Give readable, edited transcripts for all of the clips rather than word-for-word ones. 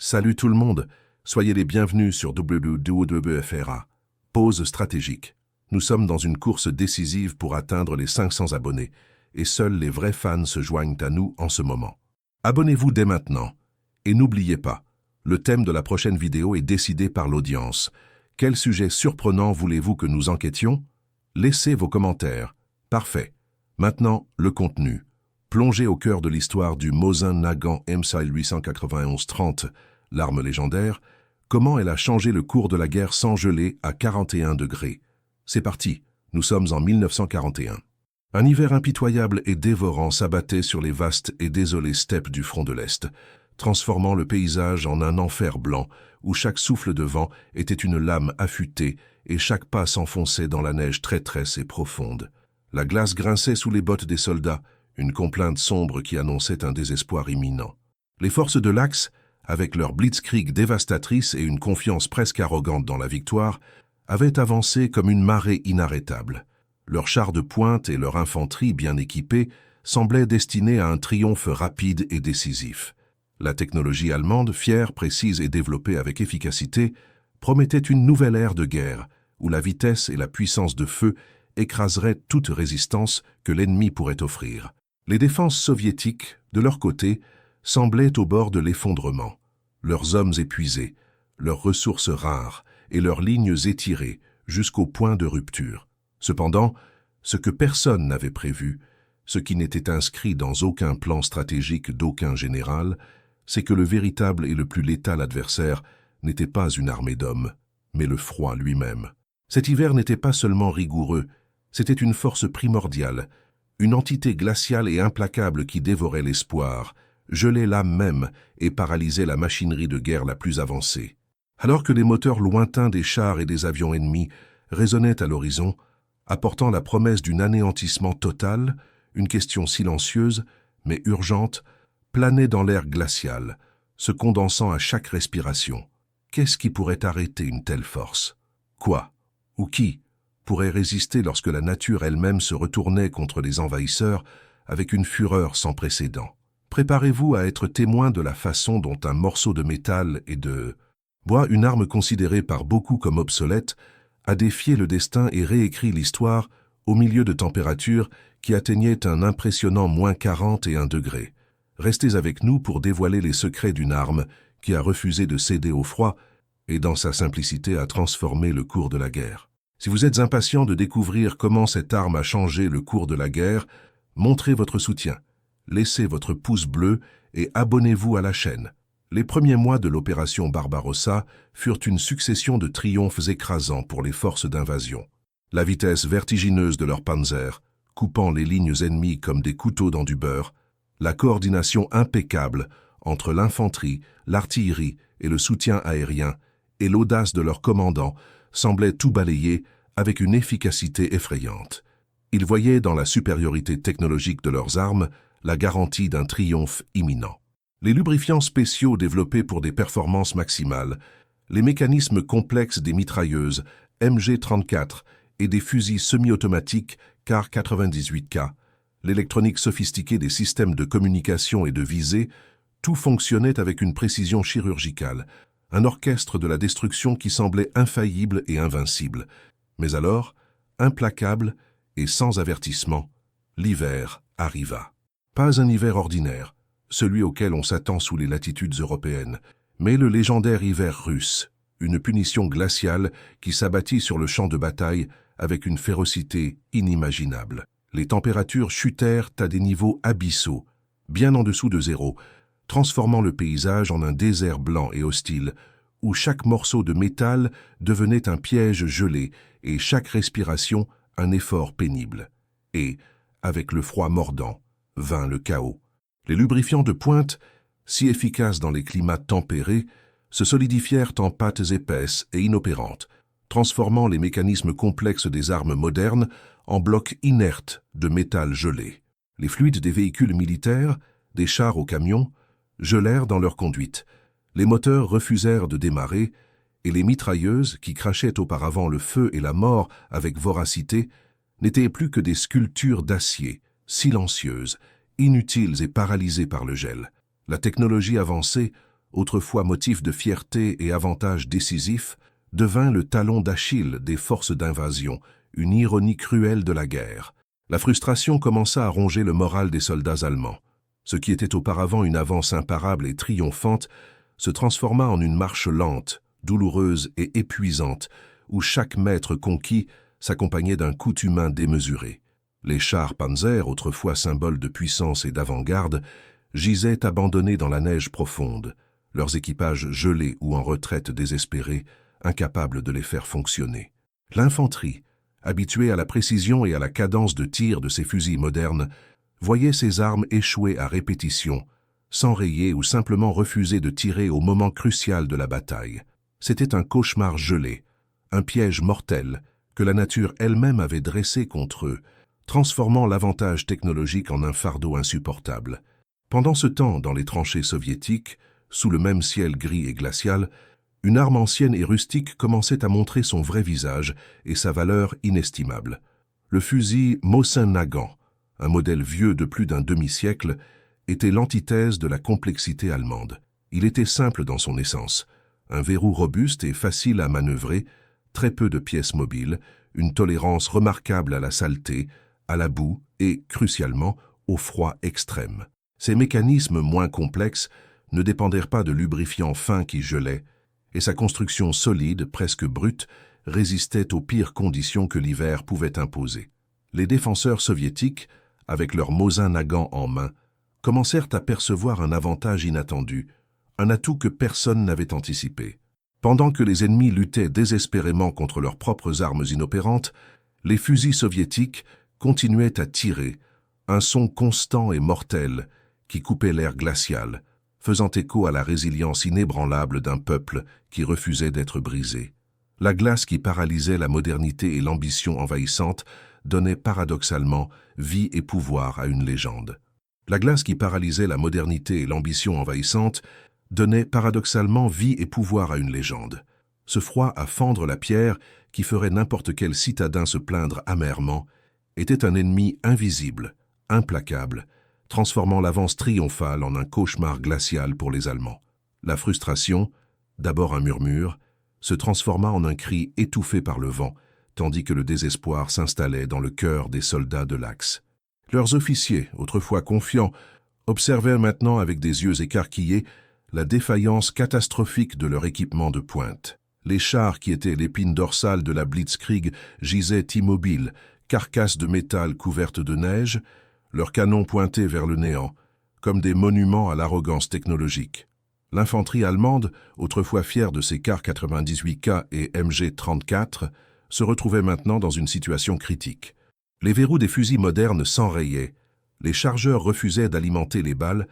Salut tout le monde, soyez les bienvenus sur WWFRA. Pause stratégique. Nous sommes dans une course décisive pour atteindre les 500 abonnés, et seuls les vrais fans se joignent à nous en ce moment. Abonnez-vous dès maintenant. Et n'oubliez pas, le thème de la prochaine vidéo est décidé par l'audience. Quel sujet surprenant voulez-vous que nous enquêtions? Laissez vos commentaires. Parfait. Maintenant, le contenu. Plongez au cœur de l'histoire du Mosin Nagant Missile 891-30, l'arme légendaire, comment elle a changé le cours de la guerre sans geler à 41 degrés. C'est parti, nous sommes en 1941. Un hiver impitoyable et dévorant s'abattait sur les vastes et désolées steppes du front de l'Est, transformant le paysage en un enfer blanc où chaque souffle de vent était une lame affûtée et chaque pas s'enfonçait dans la neige traîtresse et profonde. La glace grinçait sous les bottes des soldats, une complainte sombre qui annonçait un désespoir imminent. Les forces de l'Axe, avec leur blitzkrieg dévastatrice et une confiance presque arrogante dans la victoire, avaient avancé comme une marée inarrêtable. Leurs chars de pointe et leur infanterie bien équipée semblaient destinés à un triomphe rapide et décisif. La technologie allemande, fière, précise et développée avec efficacité, promettait une nouvelle ère de guerre, où la vitesse et la puissance de feu écraseraient toute résistance que l'ennemi pourrait offrir. Les défenses soviétiques, de leur côté, semblaient au bord de l'effondrement. Leurs hommes épuisés, leurs ressources rares et leurs lignes étirées jusqu'au point de rupture. Cependant, ce que personne n'avait prévu, ce qui n'était inscrit dans aucun plan stratégique d'aucun général, c'est que le véritable et le plus létal adversaire n'était pas une armée d'hommes, mais le froid lui-même. Cet hiver n'était pas seulement rigoureux, c'était une force primordiale, une entité glaciale et implacable qui dévorait l'espoir, gelait l'âme même et paralysait la machinerie de guerre la plus avancée. Alors que les moteurs lointains des chars et des avions ennemis résonnaient à l'horizon, apportant la promesse d'un anéantissement total, une question silencieuse, mais urgente, planait dans l'air glacial, se condensant à chaque respiration. Qu'est-ce qui pourrait arrêter une telle force? Quoi? Ou qui pourrait résister lorsque la nature elle-même se retournait contre les envahisseurs avec une fureur sans précédent? Préparez-vous à être témoin de la façon dont un morceau de métal et de bois, une arme considérée par beaucoup comme obsolète, a défié le destin et réécrit l'histoire au milieu de températures qui atteignaient un impressionnant -41 degrés. Restez avec nous pour dévoiler les secrets d'une arme qui a refusé de céder au froid et dans sa simplicité a transformé le cours de la guerre. Si vous êtes impatient de découvrir comment cette arme a changé le cours de la guerre, montrez votre soutien, laissez votre pouce bleu et abonnez-vous à la chaîne. Les premiers mois de l'opération Barbarossa furent une succession de triomphes écrasants pour les forces d'invasion. La vitesse vertigineuse de leurs panzers, coupant les lignes ennemies comme des couteaux dans du beurre, la coordination impeccable entre l'infanterie, l'artillerie et le soutien aérien, et l'audace de leurs commandants semblaient tout balayer avec une efficacité effrayante. Ils voyaient dans la supériorité technologique de leurs armes la garantie d'un triomphe imminent. Les lubrifiants spéciaux développés pour des performances maximales, les mécanismes complexes des mitrailleuses MG-34 et des fusils semi-automatiques CAR 98K, l'électronique sophistiquée des systèmes de communication et de visée, tout fonctionnait avec une précision chirurgicale, un orchestre de la destruction qui semblait infaillible et invincible. Mais alors, implacable et sans avertissement, l'hiver arriva. Pas un hiver ordinaire, celui auquel on s'attend sous les latitudes européennes, mais le légendaire hiver russe, une punition glaciale qui s'abattit sur le champ de bataille avec une férocité inimaginable. Les températures chutèrent à des niveaux abyssaux, bien en dessous de zéro, transformant le paysage en un désert blanc et hostile, où chaque morceau de métal devenait un piège gelé et chaque respiration un effort pénible. Et, avec le froid mordant, vint le chaos. Les lubrifiants de pointe, si efficaces dans les climats tempérés, se solidifièrent en pâtes épaisses et inopérantes, transformant les mécanismes complexes des armes modernes en blocs inertes de métal gelé. Les fluides des véhicules militaires, des chars aux camions, gelèrent dans leur conduite. Les moteurs refusèrent de démarrer, et les mitrailleuses, qui crachaient auparavant le feu et la mort avec voracité, n'étaient plus que des sculptures d'acier, silencieuses, inutiles et paralysées par le gel. La technologie avançait, autrefois motif de fierté et avantage décisif, devint le talon d'Achille des forces d'invasion, une ironie cruelle de la guerre. La frustration commença à ronger le moral des soldats allemands. Ce qui était auparavant une avance imparable et triomphante se transforma en une marche lente, douloureuse et épuisante, où chaque mètre conquis s'accompagnait d'un coût humain démesuré. Les chars Panzer, autrefois symboles de puissance et d'avant-garde, gisaient abandonnés dans la neige profonde, leurs équipages gelés ou en retraite désespérée, incapables de les faire fonctionner. L'infanterie, habituée à la précision et à la cadence de tir de ces fusils modernes, voyait ses armes échouer à répétition, s'enrayer ou simplement refuser de tirer au moment crucial de la bataille. C'était un cauchemar gelé, un piège mortel que la nature elle-même avait dressé contre eux, transformant l'avantage technologique en un fardeau insupportable. Pendant ce temps, dans les tranchées soviétiques, sous le même ciel gris et glacial, une arme ancienne et rustique commençait à montrer son vrai visage et sa valeur inestimable. Le fusil Mosin-Nagant, un modèle vieux de plus d'un demi-siècle, était l'antithèse de la complexité allemande. Il était simple dans son essence, un verrou robuste et facile à manœuvrer, très peu de pièces mobiles, une tolérance remarquable à la saleté, à la boue et, crucialement, au froid extrême. Ces mécanismes moins complexes ne dépendèrent pas de lubrifiants fins qui gelaient, et sa construction solide, presque brute, résistait aux pires conditions que l'hiver pouvait imposer. Les défenseurs soviétiques, avec leurs Mosin-Nagant en main, commencèrent à percevoir un avantage inattendu, un atout que personne n'avait anticipé. Pendant que les ennemis luttaient désespérément contre leurs propres armes inopérantes, les fusils soviétiques continuaient à tirer, un son constant et mortel qui coupait l'air glacial, faisant écho à la résilience inébranlable d'un peuple qui refusait d'être brisé. La glace qui paralysait la modernité et l'ambition envahissante donnait paradoxalement vie et pouvoir à une légende. La glace qui paralysait la modernité et l'ambition envahissante donnait paradoxalement vie et pouvoir à une légende. Ce froid à fendre la pierre qui ferait n'importe quel citadin se plaindre amèrement était un ennemi invisible, implacable, transformant l'avance triomphale en un cauchemar glacial pour les Allemands. La frustration, d'abord un murmure, se transforma en un cri étouffé par le vent, tandis que le désespoir s'installait dans le cœur des soldats de l'Axe. Leurs officiers, autrefois confiants, observaient maintenant avec des yeux écarquillés la défaillance catastrophique de leur équipement de pointe. Les chars qui étaient l'épine dorsale de la Blitzkrieg gisaient immobiles, carcasses de métal couvertes de neige, leurs canons pointés vers le néant, comme des monuments à l'arrogance technologique. L'infanterie allemande, autrefois fière de ses Kar 98K et MG-34, se retrouvait maintenant dans une situation critique. Les verrous des fusils modernes s'enrayaient, les chargeurs refusaient d'alimenter les balles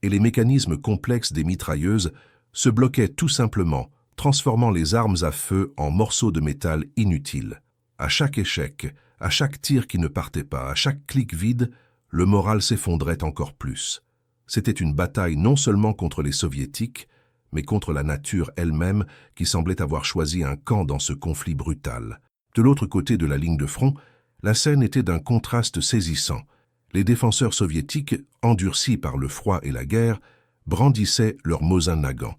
et les mécanismes complexes des mitrailleuses se bloquaient tout simplement, transformant les armes à feu en morceaux de métal inutiles. À chaque échec, à chaque tir qui ne partait pas, à chaque clic vide, le moral s'effondrait encore plus. C'était une bataille non seulement contre les soviétiques, mais contre la nature elle-même qui semblait avoir choisi un camp dans ce conflit brutal. De l'autre côté de la ligne de front, la scène était d'un contraste saisissant. Les défenseurs soviétiques, endurcis par le froid et la guerre, brandissaient leur Mosin-Nagant,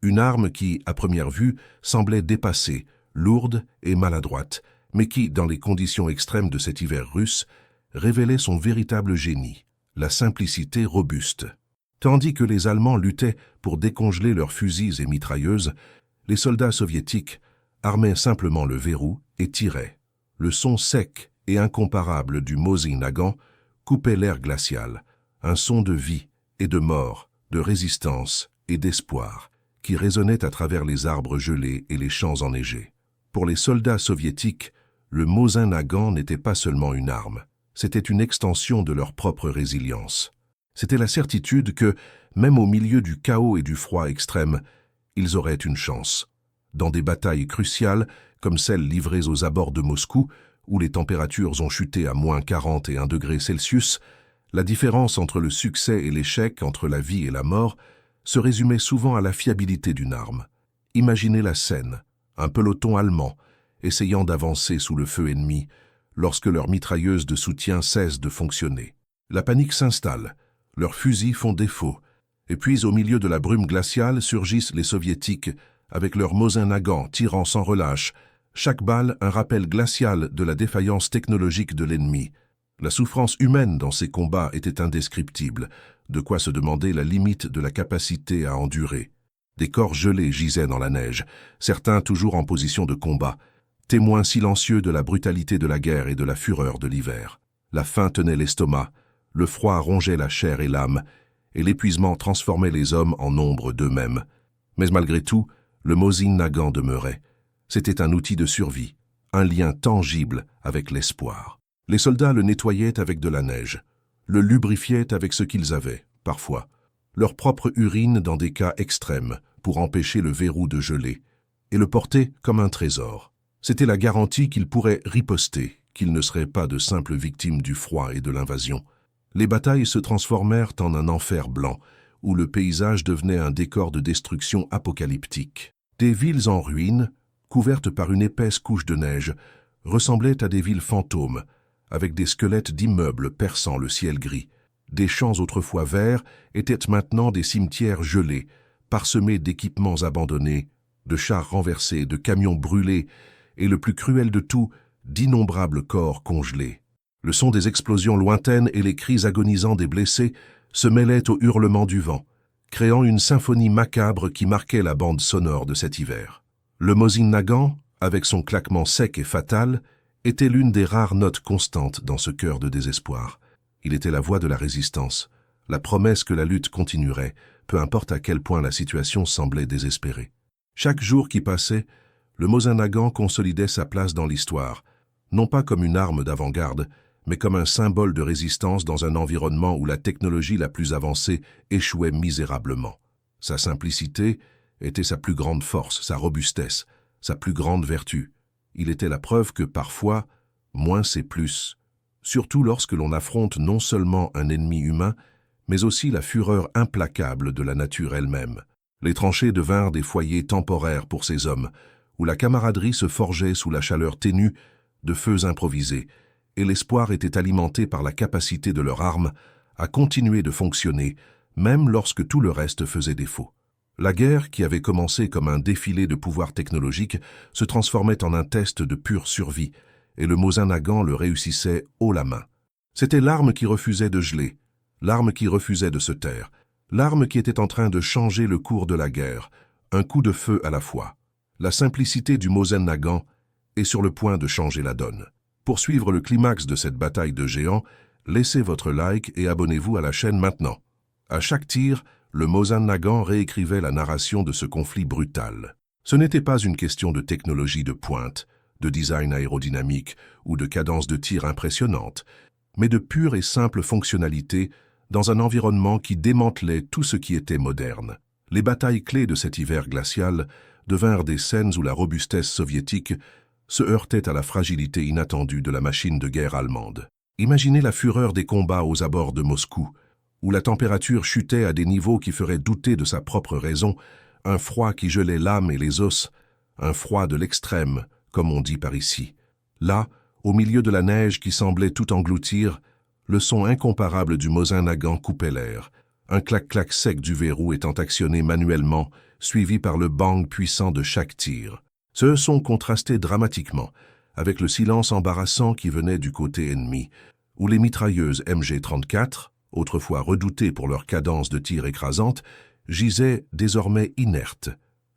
une arme qui, à première vue, semblait dépassée, lourde et maladroite, mais qui, dans les conditions extrêmes de cet hiver russe, révélait son véritable génie, la simplicité robuste. Tandis que les Allemands luttaient pour décongeler leurs fusils et mitrailleuses, les soldats soviétiques armaient simplement le verrou et tiraient. Le son sec et incomparable du Mosin-Nagant coupait l'air glacial, un son de vie et de mort, de résistance et d'espoir, qui résonnait à travers les arbres gelés et les champs enneigés. Pour les soldats soviétiques, le Mosin-Nagant n'était pas seulement une arme, c'était une extension de leur propre résilience. C'était la certitude que, même au milieu du chaos et du froid extrême, ils auraient une chance. Dans des batailles cruciales, comme celles livrées aux abords de Moscou, où les températures ont chuté à moins 41 degrés Celsius, la différence entre le succès et l'échec, entre la vie et la mort, se résumait souvent à la fiabilité d'une arme. Imaginez la scène, un peloton allemand, essayant d'avancer sous le feu ennemi, lorsque leurs mitrailleuses de soutien cessent de fonctionner. La panique s'installe, leurs fusils font défaut, Et puis, au milieu de la brume glaciale, surgissent les Soviétiques, avec leurs Mosin Nagant tirant sans relâche, chaque balle un rappel glacial de la défaillance technologique de l'ennemi. La souffrance humaine dans ces combats était indescriptible, de quoi se demander la limite de la capacité à endurer. Des corps gelés gisaient dans la neige, certains toujours en position de combat, témoins silencieux de la brutalité de la guerre et de la fureur de l'hiver. La faim tenait l'estomac, le froid rongeait la chair et l'âme, et l'épuisement transformait les hommes en ombre d'eux-mêmes. Mais malgré tout, le Mosin Nagant demeurait. C'était un outil de survie, un lien tangible avec l'espoir. Les soldats le nettoyaient avec de la neige, le lubrifiaient avec ce qu'ils avaient, parfois, leur propre urine dans des cas extrêmes pour empêcher le verrou de geler, et le portaient comme un trésor. C'était la garantie qu'ils pourraient riposter, qu'ils ne seraient pas de simples victimes du froid et de l'invasion. Les batailles se transformèrent en un enfer blanc, où le paysage devenait un décor de destruction apocalyptique. Des villes en ruine, couvertes par une épaisse couche de neige, ressemblaient à des villes fantômes, avec des squelettes d'immeubles perçant le ciel gris. Des champs autrefois verts étaient maintenant des cimetières gelés, parsemés d'équipements abandonnés, de chars renversés, de camions brûlés, et le plus cruel de tout, d'innombrables corps congelés. Le son des explosions lointaines et les cris agonisants des blessés se mêlaient au hurlement du vent, créant une symphonie macabre qui marquait la bande sonore de cet hiver. Le Mosin Nagant, avec son claquement sec et fatal, était l'une des rares notes constantes dans ce cœur de désespoir. Il était la voix de la résistance, la promesse que la lutte continuerait, peu importe à quel point la situation semblait désespérée. Chaque jour qui passait, le Mosin Nagant consolidait sa place dans l'histoire, non pas comme une arme d'avant-garde, mais comme un symbole de résistance dans un environnement où la technologie la plus avancée échouait misérablement. Sa simplicité était sa plus grande force, sa robustesse, sa plus grande vertu. Il était la preuve que parfois, moins c'est plus, surtout lorsque l'on affronte non seulement un ennemi humain, mais aussi la fureur implacable de la nature elle-même. Les tranchées devinrent des foyers temporaires pour ces hommes, où la camaraderie se forgeait sous la chaleur ténue de feux improvisés, et l'espoir était alimenté par la capacité de leurs armes à continuer de fonctionner, même lorsque tout le reste faisait défaut. La guerre, qui avait commencé comme un défilé de pouvoirs technologiques, se transformait en un test de pure survie, et le Mosin Nagant le réussissait haut la main. C'était l'arme qui refusait de geler, l'arme qui refusait de se taire, l'arme qui était en train de changer le cours de la guerre, un coup de feu à la fois. La simplicité du Mosin Nagant est sur le point de changer la donne. Pour suivre le climax de cette bataille de géants, laissez votre like et abonnez-vous à la chaîne maintenant. À chaque tir, le Mosin Nagant réécrivait la narration de ce conflit brutal. Ce n'était pas une question de technologie de pointe, de design aérodynamique ou de cadence de tir impressionnante, mais de pure et simple fonctionnalité dans un environnement qui démantelait tout ce qui était moderne. Les batailles clés de cet hiver glacial devinrent des scènes où la robustesse soviétique se heurtait à la fragilité inattendue de la machine de guerre allemande. Imaginez la fureur des combats aux abords de Moscou, où la température chutait à des niveaux qui feraient douter de sa propre raison, un froid qui gelait l'âme et les os, un froid de l'extrême, comme on dit par ici. Là, au milieu de la neige qui semblait tout engloutir, le son incomparable du Mosin Nagant coupait l'air, un clac-clac sec du verrou étant actionné manuellement, suivi par le bang puissant de chaque tir. Ce son contrastait dramatiquement avec le silence embarrassant qui venait du côté ennemi, où les mitrailleuses MG-34, autrefois redoutées pour leur cadence de tir écrasante, gisaient désormais inertes,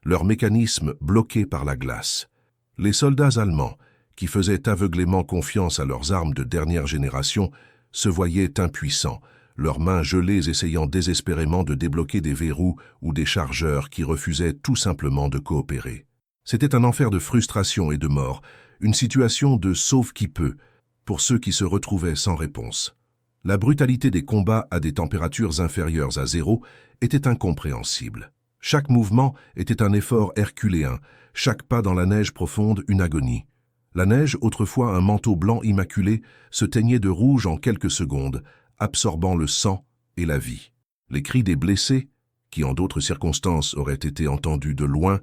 leur mécanisme bloqué par la glace. Les soldats allemands, qui faisaient aveuglément confiance à leurs armes de dernière génération, se voyaient impuissants, leurs mains gelées essayant désespérément de débloquer des verrous ou des chargeurs qui refusaient tout simplement de coopérer. C'était un enfer de frustration et de mort, une situation de sauve qui peut, pour ceux qui se retrouvaient sans réponse. La brutalité des combats à des températures inférieures à 0 était incompréhensible. Chaque mouvement était un effort herculéen, chaque pas dans la neige profonde une agonie. La neige, autrefois un manteau blanc immaculé, se teignait de rouge en quelques secondes, absorbant le sang et la vie. Les cris des blessés, qui en d'autres circonstances auraient été entendus de loin,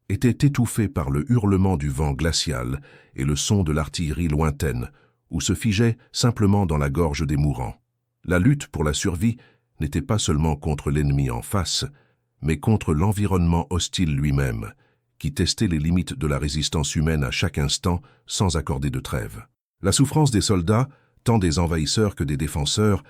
étaient étouffés par le hurlement du vent glacial et le son de l'artillerie lointaine, ou se figeaient simplement dans la gorge des mourants. La lutte pour la survie n'était pas seulement contre l'ennemi en face, mais contre l'environnement hostile lui-même, qui testait les limites de la résistance humaine à chaque instant sans accorder de trêve. La souffrance des soldats, tant des envahisseurs que des défenseurs,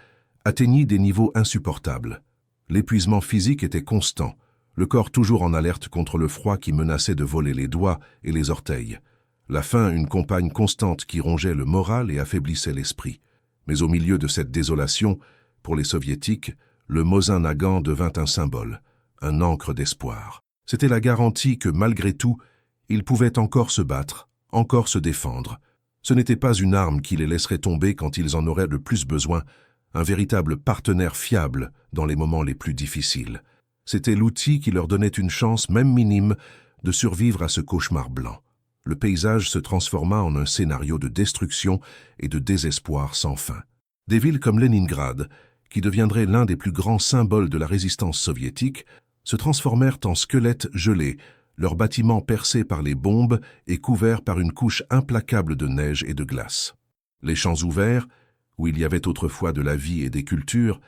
atteignit des niveaux insupportables. L'épuisement physique était constant, le corps toujours en alerte contre le froid qui menaçait de voler les doigts et les orteils. La faim, une compagne constante qui rongeait le moral et affaiblissait l'esprit. Mais au milieu de cette désolation, pour les Soviétiques, le Mosin Nagant devint un symbole, un ancre d'espoir. C'était la garantie que, malgré tout, ils pouvaient encore se battre, encore se défendre. Ce n'était pas une arme qui les laisserait tomber quand ils en auraient le plus besoin, un véritable partenaire fiable dans les moments les plus difficiles. C'était l'outil qui leur donnait une chance, même minime, de survivre à ce cauchemar blanc. Le paysage se transforma en un scénario de destruction et de désespoir sans fin. Des villes comme Leningrad, qui deviendraient l'un des plus grands symboles de la résistance soviétique, se transformèrent en squelettes gelés, leurs bâtiments percés par les bombes et couverts par une couche implacable de neige et de glace. Les champs ouverts, où il y avait autrefois de la vie et des cultures,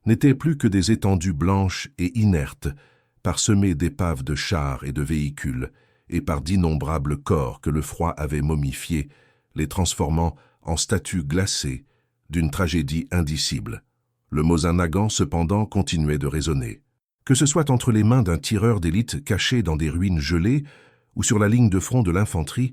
n'étaient plus que des étendues blanches et inertes, parsemées d'épaves de chars et de véhicules, et par d'innombrables corps que le froid avait momifiés, les transformant en statues glacées d'une tragédie indicible. Le Mosin Nagant, cependant, continuait de résonner. Que ce soit entre les mains d'un tireur d'élite caché dans des ruines gelées ou sur la ligne de front de l'infanterie,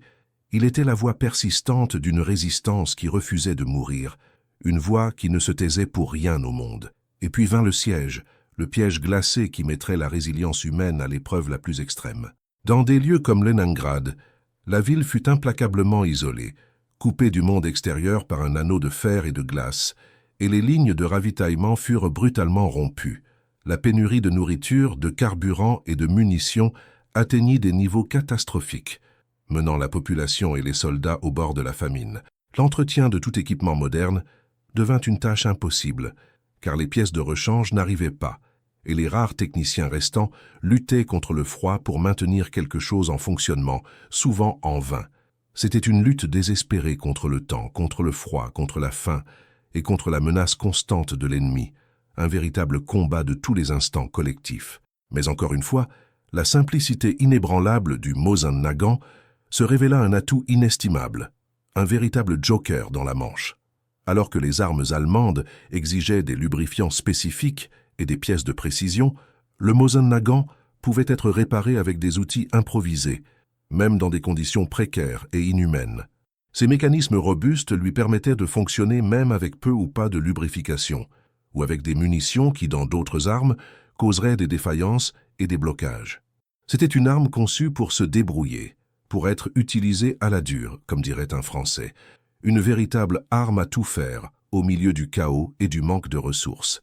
il était la voix persistante d'une résistance qui refusait de mourir, une voix qui ne se taisait pour rien au monde. Et puis vint le piège glacé qui mettrait la résilience humaine à l'épreuve la plus extrême. Dans des lieux comme Leningrad, la ville fut implacablement isolée, coupée du monde extérieur par un anneau de fer et de glace, et les lignes de ravitaillement furent brutalement rompues. La pénurie de nourriture, de carburant et de munitions atteignit des niveaux catastrophiques, menant la population et les soldats au bord de la famine. L'entretien de tout équipement moderne devint une tâche impossible, car les pièces de rechange n'arrivaient pas, et les rares techniciens restants luttaient contre le froid pour maintenir quelque chose en fonctionnement, souvent en vain. C'était une lutte désespérée contre le temps, contre le froid, contre la faim et contre la menace constante de l'ennemi, un véritable combat de tous les instants collectifs. Mais encore une fois, la simplicité inébranlable du Mosin Nagant se révéla un atout inestimable, un véritable joker dans la Manche. Alors que les armes allemandes exigeaient des lubrifiants spécifiques et des pièces de précision, le Mosin Nagant pouvait être réparé avec des outils improvisés, même dans des conditions précaires et inhumaines. Ces mécanismes robustes lui permettaient de fonctionner même avec peu ou pas de lubrification, ou avec des munitions qui, dans d'autres armes, causeraient des défaillances et des blocages. C'était une arme conçue pour se débrouiller, pour être utilisée à la dure, comme dirait un Français, une véritable arme à tout faire, au milieu du chaos et du manque de ressources.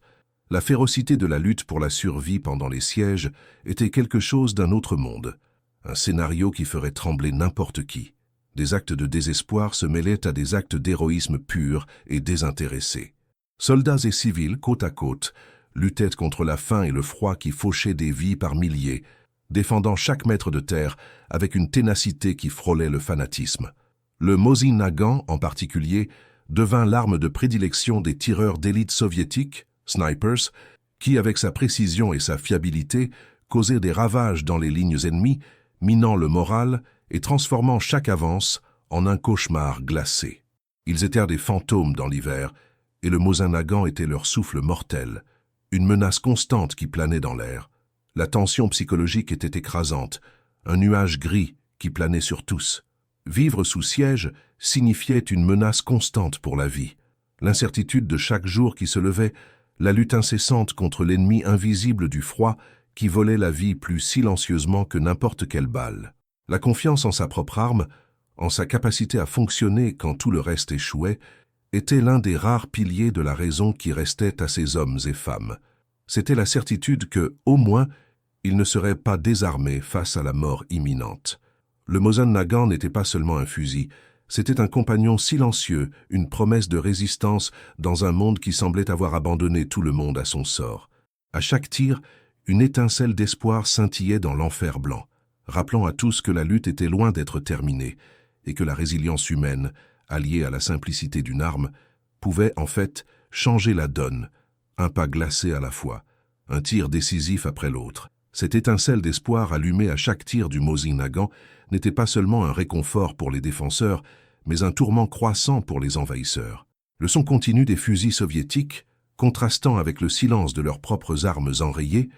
La férocité de la lutte pour la survie pendant les sièges était quelque chose d'un autre monde, un scénario qui ferait trembler n'importe qui. Des actes de désespoir se mêlaient à des actes d'héroïsme pur et désintéressé. Soldats et civils, côte à côte, luttaient contre la faim et le froid qui fauchaient des vies par milliers, défendant chaque mètre de terre avec une ténacité qui frôlait le fanatisme. Le Mosin Nagant, en particulier, devint l'arme de prédilection des tireurs d'élite soviétiques, snipers, qui, avec sa précision et sa fiabilité, causaient des ravages dans les lignes ennemies, minant le moral et transformant chaque avance en un cauchemar glacé. Ils étaient des fantômes dans l'hiver, et le Mosin Nagant était leur souffle mortel, une menace constante qui planait dans l'air. La tension psychologique était écrasante, un nuage gris qui planait sur tous. Vivre sous siège signifiait une menace constante pour la vie. L'incertitude de chaque jour qui se levait, la lutte incessante contre l'ennemi invisible du froid qui volait la vie plus silencieusement que n'importe quelle balle. La confiance en sa propre arme, en sa capacité à fonctionner quand tout le reste échouait, était l'un des rares piliers de la raison qui restait à ces hommes et femmes. C'était la certitude que, au moins, ils ne seraient pas désarmés face à la mort imminente. Le Mosin Nagant n'était pas seulement un fusil, c'était un compagnon silencieux, une promesse de résistance dans un monde qui semblait avoir abandonné tout le monde à son sort. À chaque tir, une étincelle d'espoir scintillait dans l'enfer blanc, rappelant à tous que la lutte était loin d'être terminée et que la résilience humaine, alliée à la simplicité d'une arme, pouvait en fait changer la donne, un pas glacé à la fois, un tir décisif après l'autre. Cette étincelle d'espoir allumée à chaque tir du Mosin Nagant n'était pas seulement un réconfort pour les défenseurs, mais un tourment croissant pour les envahisseurs. Le son continu des fusils soviétiques, contrastant avec le silence de leurs propres armes enrayées,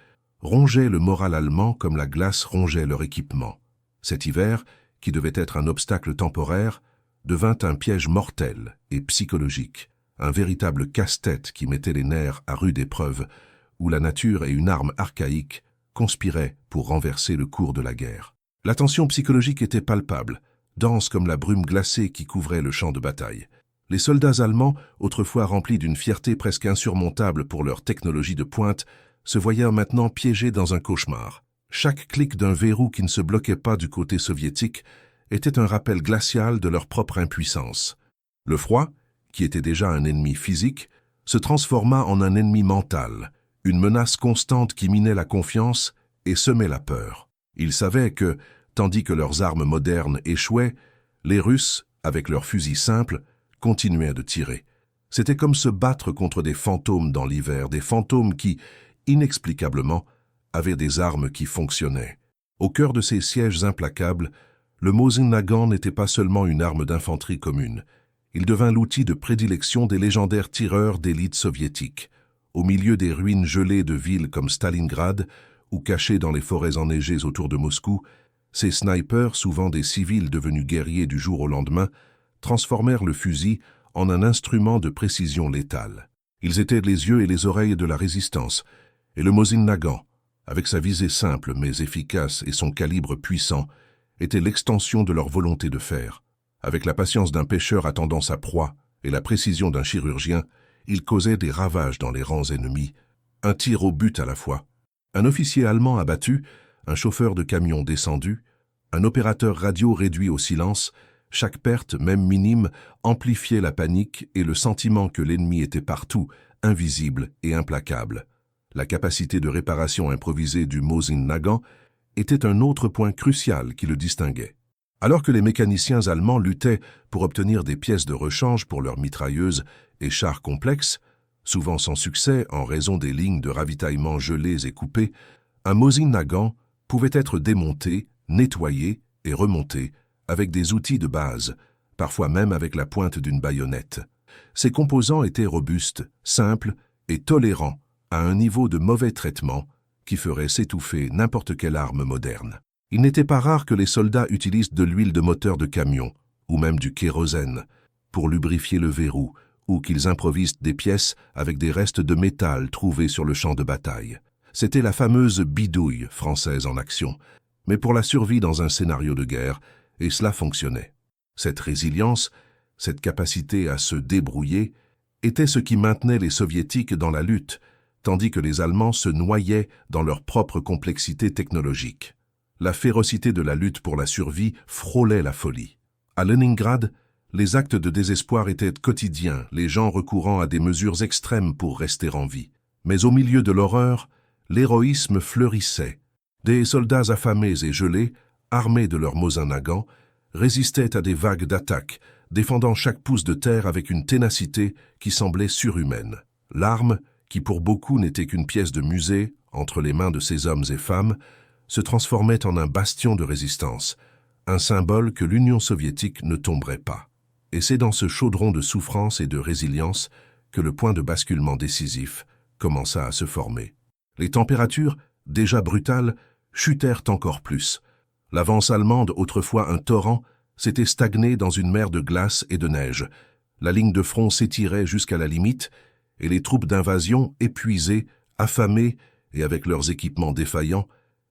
rongeait le moral allemand comme la glace rongeait leur équipement. Cet hiver, qui devait être un obstacle temporaire, devint un piège mortel et psychologique, un véritable casse-tête qui mettait les nerfs à rude épreuve, où la nature et une arme archaïque conspiraient pour renverser le cours de la guerre. La tension psychologique était palpable, dense comme la brume glacée qui couvrait le champ de bataille. Les soldats allemands, autrefois remplis d'une fierté presque insurmontable pour leur technologie de pointe, se voyaient maintenant piégés dans un cauchemar. Chaque clic d'un verrou qui ne se bloquait pas du côté soviétique était un rappel glacial de leur propre impuissance. Le froid, qui était déjà un ennemi physique, se transforma en un ennemi mental, une menace constante qui minait la confiance et semait la peur. Ils savaient que, tandis que leurs armes modernes échouaient, les Russes, avec leurs fusils simples, continuaient de tirer. C'était comme se battre contre des fantômes dans l'hiver, des fantômes qui, inexplicablement, avaient des armes qui fonctionnaient. Au cœur de ces sièges implacables, le Mosin Nagant n'était pas seulement une arme d'infanterie commune. Il devint l'outil de prédilection des légendaires tireurs d'élite soviétiques. Au milieu des ruines gelées de villes comme Stalingrad, ou cachés dans les forêts enneigées autour de Moscou, ces snipers, souvent des civils devenus guerriers du jour au lendemain, transformèrent le fusil en un instrument de précision létale. Ils étaient les yeux et les oreilles de la résistance, et le Mosin Nagant, avec sa visée simple mais efficace et son calibre puissant, était l'extension de leur volonté de faire. Avec la patience d'un pêcheur attendant sa proie et la précision d'un chirurgien, ils causaient des ravages dans les rangs ennemis, un tir au but à la fois. Un officier allemand abattu, un chauffeur de camion descendu, un opérateur radio réduit au silence, chaque perte, même minime, amplifiait la panique et le sentiment que l'ennemi était partout, invisible et implacable. La capacité de réparation improvisée du Mosin Nagant était un autre point crucial qui le distinguait. Alors que les mécaniciens allemands luttaient pour obtenir des pièces de rechange pour leurs mitrailleuses et chars complexes, souvent sans succès en raison des lignes de ravitaillement gelées et coupées, un Mosin Nagant pouvait être démonté, nettoyé et remonté avec des outils de base, parfois même avec la pointe d'une baïonnette. Ces composants étaient robustes, simples et tolérants à un niveau de mauvais traitement qui ferait s'étouffer n'importe quelle arme moderne. Il n'était pas rare que les soldats utilisent de l'huile de moteur de camion, ou même du kérosène, pour lubrifier le verrou, ou qu'ils improvisent des pièces avec des restes de métal trouvés sur le champ de bataille. C'était la fameuse bidouille française en action, mais pour la survie dans un scénario de guerre, et cela fonctionnait. Cette résilience, cette capacité à se débrouiller, était ce qui maintenait les Soviétiques dans la lutte, tandis que les Allemands se noyaient dans leur propre complexité technologique. La férocité de la lutte pour la survie frôlait la folie. À Leningrad, les actes de désespoir étaient quotidiens, les gens recourant à des mesures extrêmes pour rester en vie. Mais au milieu de l'horreur, l'héroïsme fleurissait. Des soldats affamés et gelés, armés de leurs Mosin Nagant, résistaient à des vagues d'attaques, défendant chaque pouce de terre avec une ténacité qui semblait surhumaine. L'arme, qui pour beaucoup n'était qu'une pièce de musée entre les mains de ces hommes et femmes, se transformait en un bastion de résistance, un symbole que l'Union soviétique ne tomberait pas. Et c'est dans ce chaudron de souffrance et de résilience que le point de basculement décisif commença à se former. Les températures, déjà brutales, chutèrent encore plus. L'avance allemande, autrefois un torrent, s'était stagnée dans une mer de glace et de neige. La ligne de front s'étirait jusqu'à la limite, et les troupes d'invasion, épuisées, affamées et avec leurs équipements défaillants,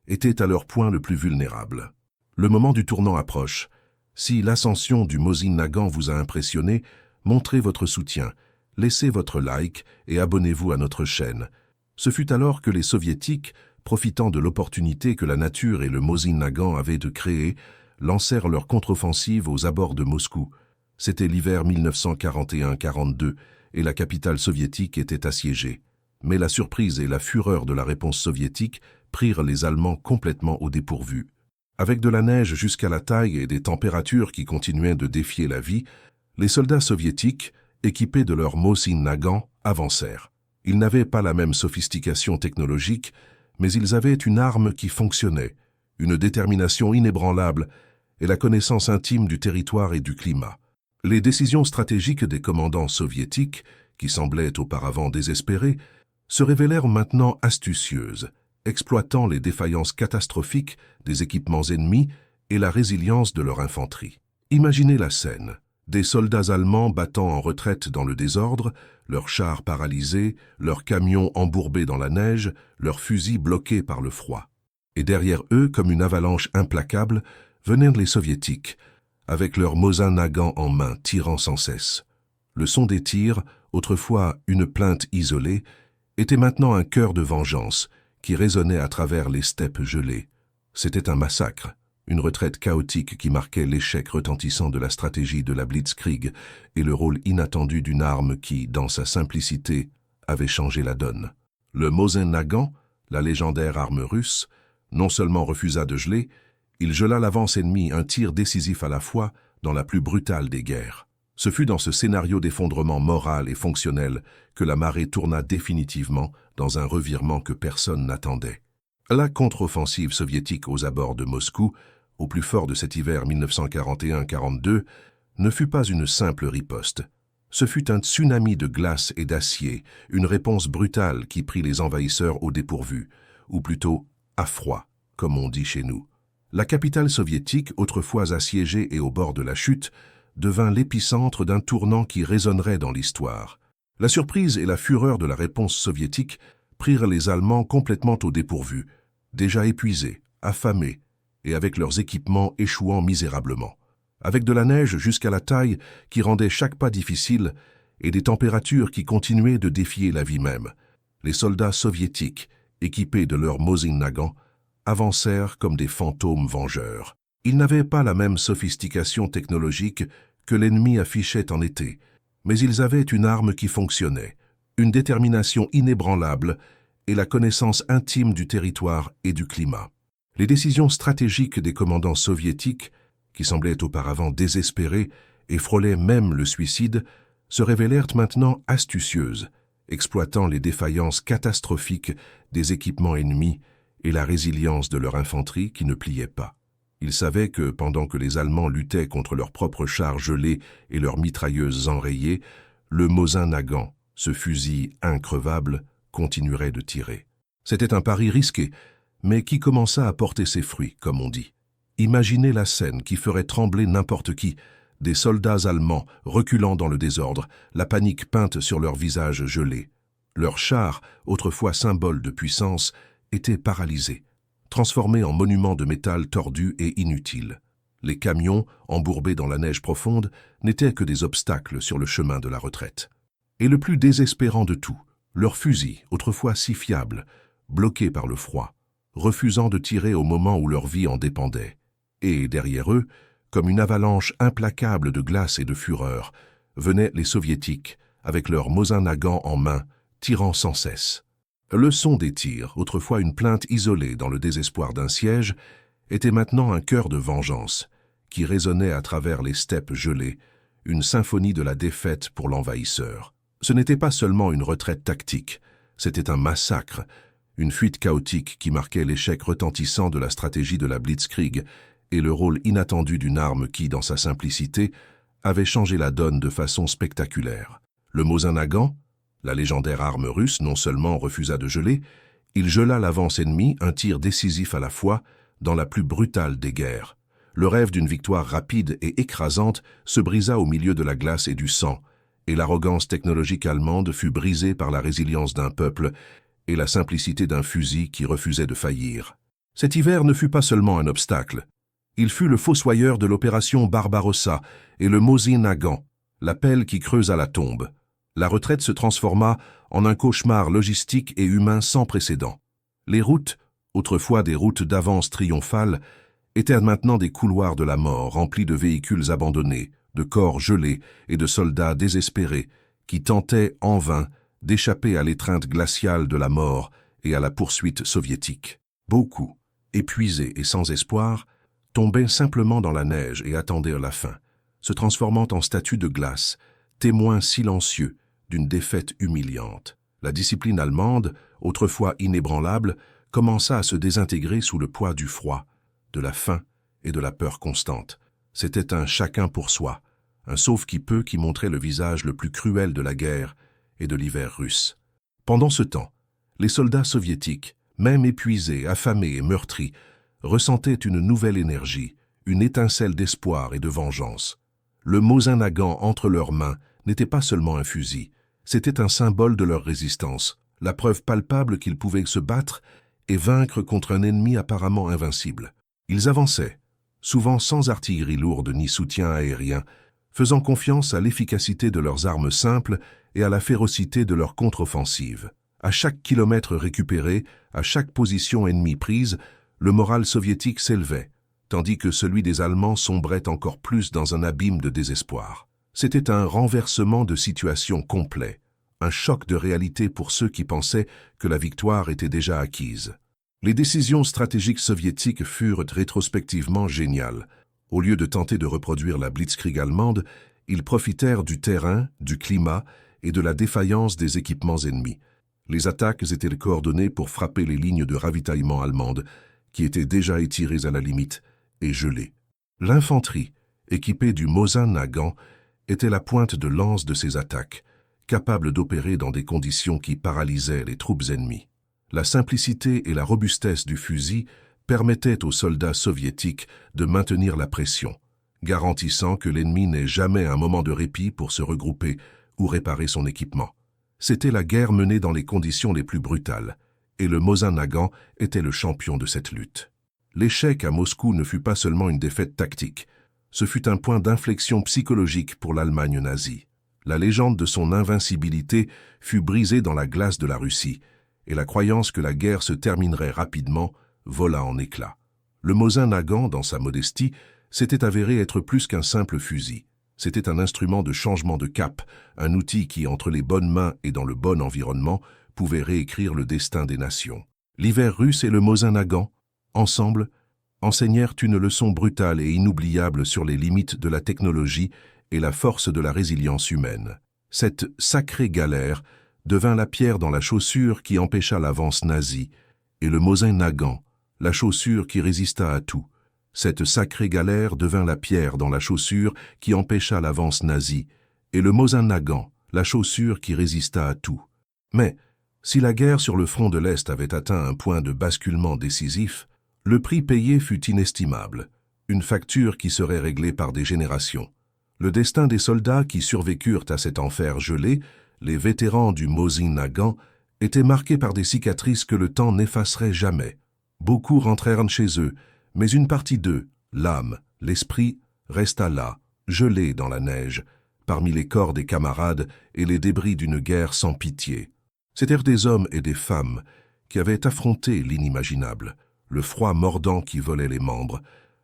étaient à leur point le plus vulnérable. Le moment du tournant approche. Si l'ascension du Mosin Nagant vous a impressionné, montrez votre soutien, laissez votre like et abonnez-vous à notre chaîne. Ce fut alors que les Soviétiques, profitant de l'opportunité que la nature et le Mosin Nagant avaient de créer, lancèrent leur contre-offensive aux abords de Moscou. C'était l'hiver 1941-42 et la capitale soviétique était assiégée. Mais la surprise et la fureur de la réponse soviétique prirent les Allemands complètement au dépourvu. Avec de la neige jusqu'à la taille et des températures qui continuaient de défier la vie, les soldats soviétiques, équipés de leurs Mosin Nagant, avancèrent. Ils n'avaient pas la même sophistication technologique, mais ils avaient une arme qui fonctionnait, une détermination inébranlable et la connaissance intime du territoire et du climat. Les décisions stratégiques des commandants soviétiques, qui semblaient auparavant désespérés, se révélèrent maintenant astucieuses, exploitant les défaillances catastrophiques des équipements ennemis et la résilience de leur infanterie. Imaginez la scène. Des soldats allemands battant en retraite dans le désordre, leurs chars paralysés, leurs camions embourbés dans la neige, leurs fusils bloqués par le froid. Et derrière eux, comme une avalanche implacable, venaient les soviétiques, avec leurs Mosin Nagant en main, tirant sans cesse. Le son des tirs, autrefois une plainte isolée, était maintenant un chœur de vengeance qui résonnait à travers les steppes gelées. C'était un massacre. Une retraite chaotique qui marquait l'échec retentissant de la stratégie de la Blitzkrieg et le rôle inattendu d'une arme qui, dans sa simplicité, avait changé la donne. Le Mosin Nagant, la légendaire arme russe, non seulement refusa de geler, il gela l'avance ennemie un tir décisif à la fois dans la plus brutale des guerres. Ce fut dans ce scénario d'effondrement moral et fonctionnel que la marée tourna définitivement dans un revirement que personne n'attendait. La contre-offensive soviétique aux abords de Moscou, au plus fort de cet hiver 1941-42, ne fut pas une simple riposte. Ce fut un tsunami de glace et d'acier, une réponse brutale qui prit les envahisseurs au dépourvu, ou plutôt à froid, comme on dit chez nous. La capitale soviétique, autrefois assiégée et au bord de la chute, devint l'épicentre d'un tournant qui résonnerait dans l'histoire. La surprise et la fureur de la réponse soviétique prirent les Allemands complètement au dépourvu, déjà épuisés, affamés, et avec leurs équipements échouant misérablement. Avec de la neige jusqu'à la taille qui rendait chaque pas difficile et des températures qui continuaient de défier la vie même, les soldats soviétiques, équipés de leurs Mosin Nagant, avancèrent comme des fantômes vengeurs. Ils n'avaient pas la même sophistication technologique que l'ennemi affichait en été, mais ils avaient une arme qui fonctionnait, une détermination inébranlable et la connaissance intime du territoire et du climat. Les décisions stratégiques des commandants soviétiques, qui semblaient auparavant désespérés et frôlaient même le suicide, se révélèrent maintenant astucieuses, exploitant les défaillances catastrophiques des équipements ennemis et la résilience de leur infanterie qui ne pliait pas. Ils savaient que, pendant que les Allemands luttaient contre leurs propres chars gelés et leurs mitrailleuses enrayées, le Mosin Nagant, ce fusil increvable, continuerait de tirer. C'était un pari risqué, mais qui commença à porter ses fruits, comme on dit. Imaginez la scène qui ferait trembler n'importe qui, des soldats allemands reculant dans le désordre, la panique peinte sur leurs visages gelés. Leurs chars, autrefois symboles de puissance, étaient paralysés, transformés en monuments de métal tordus et inutiles. Les camions, embourbés dans la neige profonde, n'étaient que des obstacles sur le chemin de la retraite. Et le plus désespérant de tout, leurs fusils, autrefois si fiables, bloqués par le froid, refusant de tirer au moment où leur vie en dépendait. Et derrière eux, comme une avalanche implacable de glace et de fureur, venaient les soviétiques, avec leurs Mosin Nagant en main, tirant sans cesse. Le son des tirs, autrefois une plainte isolée dans le désespoir d'un siège, était maintenant un chœur de vengeance, qui résonnait à travers les steppes gelées, une symphonie de la défaite pour l'envahisseur. Ce n'était pas seulement une retraite tactique, c'était un massacre, une fuite chaotique qui marquait l'échec retentissant de la stratégie de la Blitzkrieg et le rôle inattendu d'une arme qui, dans sa simplicité, avait changé la donne de façon spectaculaire. Le Mosin Nagant, la légendaire arme russe, non seulement refusa de geler, il gela l'avance ennemie, un tir décisif à la fois, dans la plus brutale des guerres. Le rêve d'une victoire rapide et écrasante se brisa au milieu de la glace et du sang, et l'arrogance technologique allemande fut brisée par la résilience d'un peuple et la simplicité d'un fusil qui refusait de faillir. Cet hiver ne fut pas seulement un obstacle. Il fut le fossoyeur de l'opération Barbarossa et le Mosin Nagant, l'appel qui creusa la tombe. La retraite se transforma en un cauchemar logistique et humain sans précédent. Les routes, autrefois des routes d'avance triomphales, étaient maintenant des couloirs de la mort remplis de véhicules abandonnés, de corps gelés et de soldats désespérés qui tentaient en vain d'échapper à l'étreinte glaciale de la mort et à la poursuite soviétique. Beaucoup, épuisés et sans espoir, tombaient simplement dans la neige et attendirent la fin, se transformant en statues de glace, témoins silencieux d'une défaite humiliante. La discipline allemande, autrefois inébranlable, commença à se désintégrer sous le poids du froid, de la faim et de la peur constante. C'était un chacun pour soi, un sauve-qui-peut qui montrait le visage le plus cruel de la guerre et de l'hiver russe. Pendant ce temps, les soldats soviétiques, même épuisés, affamés et meurtris, ressentaient une nouvelle énergie, une étincelle d'espoir et de vengeance. Le Mosin Nagant entre leurs mains n'était pas seulement un fusil, c'était un symbole de leur résistance, la preuve palpable qu'ils pouvaient se battre et vaincre contre un ennemi apparemment invincible. Ils avançaient, souvent sans artillerie lourde ni soutien aérien, faisant confiance à l'efficacité de leurs armes simples et à la férocité de leur contre-offensive. À chaque kilomètre récupéré, à chaque position ennemie prise, le moral soviétique s'élevait, tandis que celui des Allemands sombrait encore plus dans un abîme de désespoir. C'était un renversement de situation complet, un choc de réalité pour ceux qui pensaient que la victoire était déjà acquise. Les décisions stratégiques soviétiques furent rétrospectivement géniales. Au lieu de tenter de reproduire la blitzkrieg allemande, ils profitèrent du terrain, du climat et de la défaillance des équipements ennemis. Les attaques étaient coordonnées pour frapper les lignes de ravitaillement allemandes, qui étaient déjà étirées à la limite et gelées. L'infanterie, équipée du Mosin Nagant, était la pointe de lance de ces attaques, capable d'opérer dans des conditions qui paralysaient les troupes ennemies. La simplicité et la robustesse du fusil permettaient aux soldats soviétiques de maintenir la pression, garantissant que l'ennemi n'ait jamais un moment de répit pour se regrouper ou réparer son équipement. C'était la guerre menée dans les conditions les plus brutales, et le Mosin Nagant était le champion de cette lutte. L'échec à Moscou ne fut pas seulement une défaite tactique, ce fut un point d'inflexion psychologique pour l'Allemagne nazie. La légende de son invincibilité fut brisée dans la glace de la Russie, et la croyance que la guerre se terminerait rapidement vola en éclats. Le Mosin Nagant, dans sa modestie, s'était avéré être plus qu'un simple fusil. C'était un instrument de changement de cap, un outil qui, entre les bonnes mains et dans le bon environnement, pouvait réécrire le destin des nations. L'hiver russe et le Mosin Nagant, ensemble, enseignèrent une leçon brutale et inoubliable sur les limites de la technologie et la force de la résilience humaine. Cette sacrée galère devint la pierre dans la chaussure qui empêcha l'avance nazie, et le Mosin Nagant, la chaussure qui résista à tout. Cette sacrée galère devint la pierre dans la chaussure qui empêcha l'avance nazie, et le Mosin Nagant, la chaussure qui résista à tout. Mais, si la guerre sur le front de l'Est avait atteint un point de basculement décisif, le prix payé fut inestimable, une facture qui serait réglée par des générations. Le destin des soldats qui survécurent à cet enfer gelé, les vétérans du Mosin Nagant, était marqué par des cicatrices que le temps n'effacerait jamais. Beaucoup rentrèrent chez eux, mais une partie d'eux, l'âme, l'esprit, resta là, gelé dans la neige, parmi les corps des camarades et les débris d'une guerre sans pitié. C'étaient des hommes et des femmes qui avaient affronté l'inimaginable, le froid mordant qui volait les membres,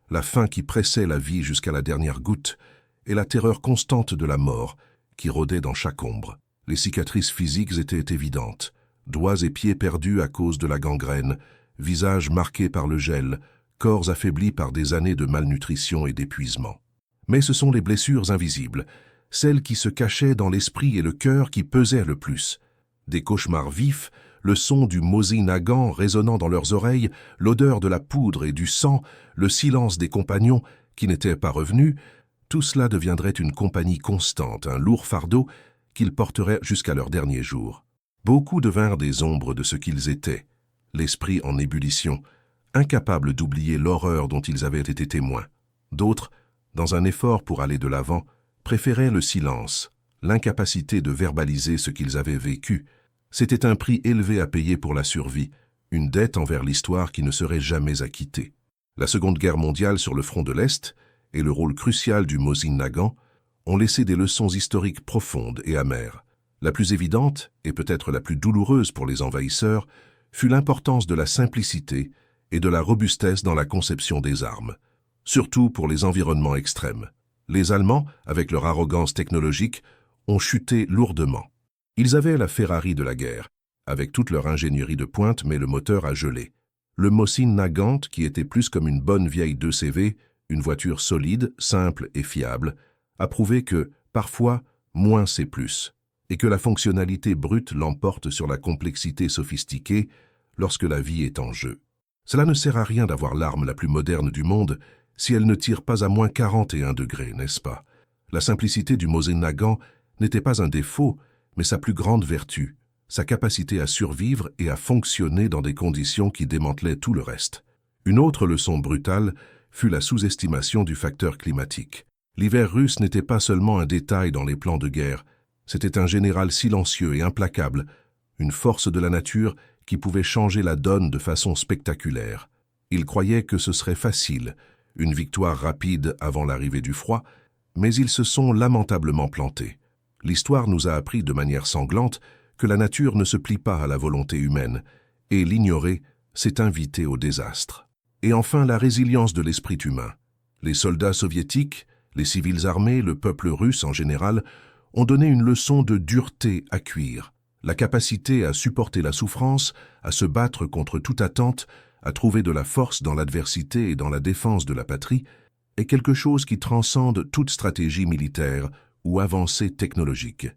la faim qui pressait la vie jusqu'à la dernière goutte, et la terreur constante de la mort qui rôdait dans chaque ombre. Les cicatrices physiques étaient évidentes, doigts et pieds perdus à cause de la gangrène, visages marqués par le gel, corps affaiblis par des années de malnutrition et d'épuisement. Mais ce sont les blessures invisibles, celles qui se cachaient dans l'esprit et le cœur qui pesaient le plus. Des cauchemars vifs, le son du Mosin Nagant résonnant dans leurs oreilles, l'odeur de la poudre et du sang, le silence des compagnons qui n'étaient pas revenus, tout cela deviendrait une compagnie constante, un lourd fardeau qu'ils porteraient jusqu'à leur dernier jour. Beaucoup devinrent des ombres de ce qu'ils étaient, l'esprit en ébullition, incapables d'oublier l'horreur dont ils avaient été témoins. D'autres, dans un effort pour aller de l'avant, préféraient le silence, l'incapacité de verbaliser ce qu'ils avaient vécu. C'était un prix élevé à payer pour la survie, une dette envers l'histoire qui ne serait jamais acquittée. La Seconde Guerre mondiale sur le front de l'Est et le rôle crucial du Mosin Nagant ont laissé des leçons historiques profondes et amères. La plus évidente, et peut-être la plus douloureuse pour les envahisseurs, fut l'importance de la simplicité et de la robustesse dans la conception des armes, surtout pour les environnements extrêmes. Les Allemands, avec leur arrogance technologique, ont chuté lourdement. Ils avaient la Ferrari de la guerre, avec toute leur ingénierie de pointe, mais le moteur a gelé. Le Mosin Nagant, qui était plus comme une bonne vieille 2CV, une voiture solide, simple et fiable, a prouvé que, parfois, moins c'est plus. et que la fonctionnalité brute l'emporte sur la complexité sophistiquée lorsque la vie est en jeu. Cela ne sert à rien d'avoir l'arme la plus moderne du monde si elle ne tire pas à moins 41 degrés, n'est-ce pas? La simplicité du Mosin Nagant n'était pas un défaut, mais sa plus grande vertu, sa capacité à survivre et à fonctionner dans des conditions qui démantelaient tout le reste. Une autre leçon brutale fut la sous-estimation du facteur climatique. L'hiver russe n'était pas seulement un détail dans les plans de guerre, c'était un général silencieux et implacable, une force de la nature qui pouvait changer la donne de façon spectaculaire. Il croyait que ce serait facile, une victoire rapide avant l'arrivée du froid, mais ils se sont lamentablement plantés. L'histoire nous a appris de manière sanglante que la nature ne se plie pas à la volonté humaine, et l'ignorer, c'est inviter au désastre. Et enfin, la résilience de l'esprit humain. Les soldats soviétiques, les civils armés, le peuple russe en général, ont donné une leçon de dureté à cuire. La capacité à supporter la souffrance, à se battre contre toute attente, à trouver de la force dans l'adversité et dans la défense de la patrie, est quelque chose qui transcende toute stratégie militaire ou avancée technologique.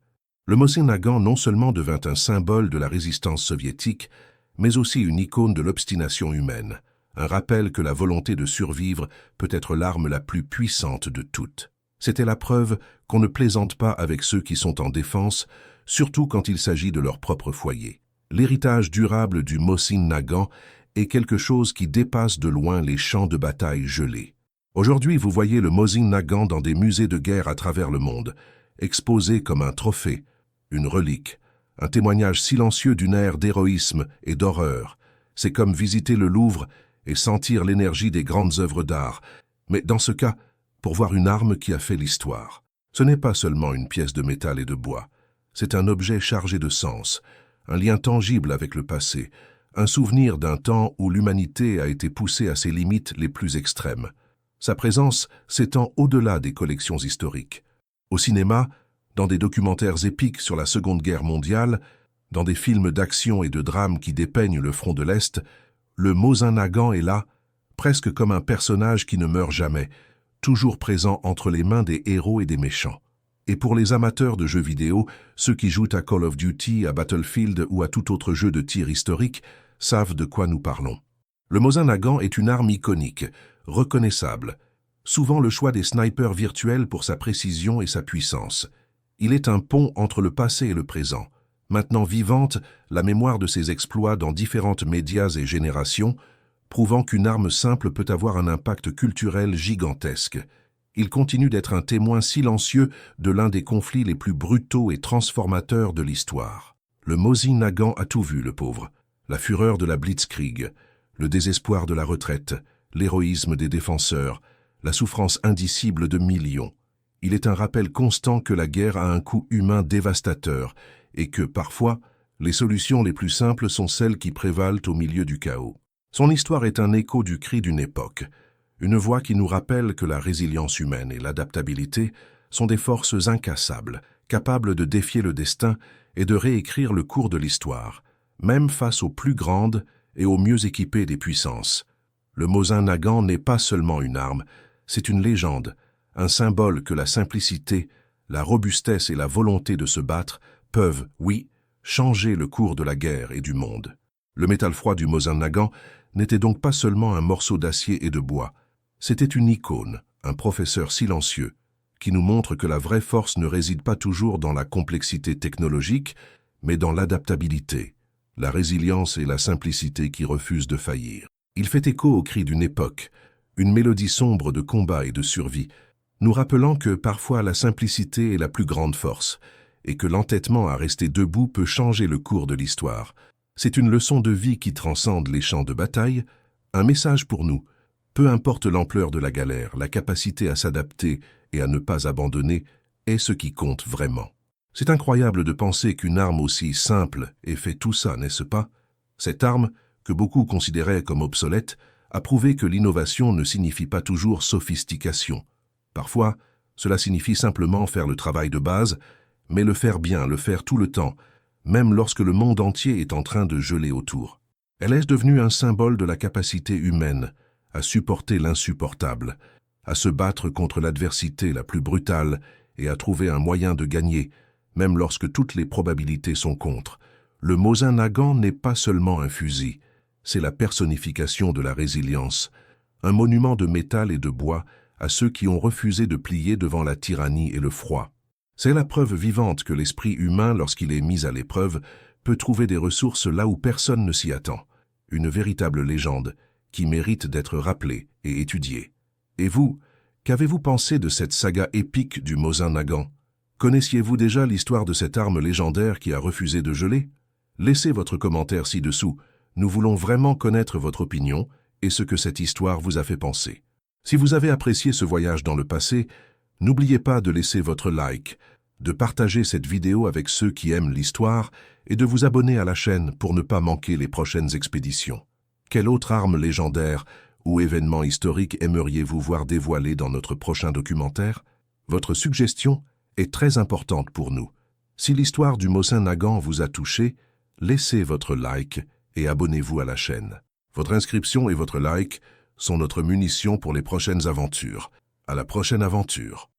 Le Mosin Nagant non seulement devint un symbole de la résistance soviétique, mais aussi une icône de l'obstination humaine, un rappel que la volonté de survivre peut être l'arme la plus puissante de toutes. C'était la preuve qu'on ne plaisante pas avec ceux qui sont en défense, surtout quand il s'agit de leur propre foyer. L'héritage durable du Mosin Nagant est quelque chose qui dépasse de loin les champs de bataille gelés. Aujourd'hui, vous voyez le Mosin Nagant dans des musées de guerre à travers le monde, exposé comme un trophée, une relique, un témoignage silencieux d'une ère d'héroïsme et d'horreur. C'est comme visiter le Louvre et sentir l'énergie des grandes œuvres d'art, mais dans ce cas, pour voir une arme qui a fait l'histoire. Ce n'est pas seulement une pièce de métal et de bois, c'est un objet chargé de sens, un lien tangible avec le passé, un souvenir d'un temps où l'humanité a été poussée à ses limites les plus extrêmes. Sa présence s'étend au-delà des collections historiques. Au cinéma, dans des documentaires épiques sur la Seconde Guerre mondiale, dans des films d'action et de drame qui dépeignent le front de l'Est, le Mosin Nagant est là, presque comme un personnage qui ne meurt jamais, toujours présent entre les mains des héros et des méchants. Et pour les amateurs de jeux vidéo, ceux qui jouent à Call of Duty, à Battlefield ou à tout autre jeu de tir historique, savent de quoi nous parlons. Le Mosin Nagant est une arme iconique, reconnaissable, souvent le choix des snipers virtuels pour sa précision et sa puissance. Il est un pont entre le passé et le présent. Maintenant vivante, la mémoire de ses exploits dans différentes médias et générations, prouvant qu'une arme simple peut avoir un impact culturel gigantesque. Il continue d'être un témoin silencieux de l'un des conflits les plus brutaux et transformateurs de l'histoire. Le Mosin Nagant a tout vu, le pauvre. La fureur de la Blitzkrieg, le désespoir de la retraite, l'héroïsme des défenseurs, la souffrance indicible de millions. Il est un rappel constant que la guerre a un coût humain dévastateur et que, parfois, les solutions les plus simples sont celles qui prévalent au milieu du chaos. Son histoire est un écho du cri d'une époque, une voix qui nous rappelle que la résilience humaine et l'adaptabilité sont des forces incassables, capables de défier le destin et de réécrire le cours de l'histoire, même face aux plus grandes et aux mieux équipées des puissances. Le Mosin Nagant n'est pas seulement une arme, c'est une légende, un symbole que la simplicité, la robustesse et la volonté de se battre peuvent, oui, changer le cours de la guerre et du monde. Le métal froid du Mosin Nagant n'était donc pas seulement un morceau d'acier et de bois, c'était une icône, un professeur silencieux, qui nous montre que la vraie force ne réside pas toujours dans la complexité technologique, mais dans l'adaptabilité, la résilience et la simplicité qui refusent de faillir. Il fait écho au cri d'une époque, une mélodie sombre de combat et de survie, nous rappelant que parfois la simplicité est la plus grande force, et que l'entêtement à rester debout peut changer le cours de l'histoire. C'est une leçon de vie qui transcende les champs de bataille, un message pour nous. Peu importe l'ampleur de la galère, la capacité à s'adapter et à ne pas abandonner est ce qui compte vraiment. C'est incroyable de penser qu'une arme aussi simple ait fait tout ça, n'est-ce pas? Cette arme, que beaucoup considéraient comme obsolète, a prouvé que l'innovation ne signifie pas toujours sophistication. Parfois, cela signifie simplement faire le travail de base, mais le faire bien, le faire tout le temps, même lorsque le monde entier est en train de geler autour. Elle est devenue un symbole de la capacité humaine à supporter l'insupportable, à se battre contre l'adversité la plus brutale et à trouver un moyen de gagner, même lorsque toutes les probabilités sont contre. Le Mosin Nagant n'est pas seulement un fusil, c'est la personnification de la résilience, un monument de métal et de bois à ceux qui ont refusé de plier devant la tyrannie et le froid. C'est la preuve vivante que l'esprit humain, lorsqu'il est mis à l'épreuve, peut trouver des ressources là où personne ne s'y attend. Une véritable légende qui mérite d'être rappelée et étudiée. Et vous, qu'avez-vous pensé de cette saga épique du Mosin Nagant? Connaissiez-vous déjà l'histoire de cette arme légendaire qui a refusé de geler? Laissez votre commentaire ci-dessous. Nous voulons vraiment connaître votre opinion et ce que cette histoire vous a fait penser. Si vous avez apprécié ce voyage dans le passé, n'oubliez pas de laisser votre like, de partager cette vidéo avec ceux qui aiment l'histoire et de vous abonner à la chaîne pour ne pas manquer les prochaines expéditions. Quelle autre arme légendaire ou événement historique aimeriez-vous voir dévoilé dans notre prochain documentaire? Votre suggestion est très importante pour nous. Si l'histoire du Mosin Nagant vous a touché, laissez votre like et abonnez-vous à la chaîne. Votre inscription et votre like sont notre munition pour les prochaines aventures. À la prochaine aventure.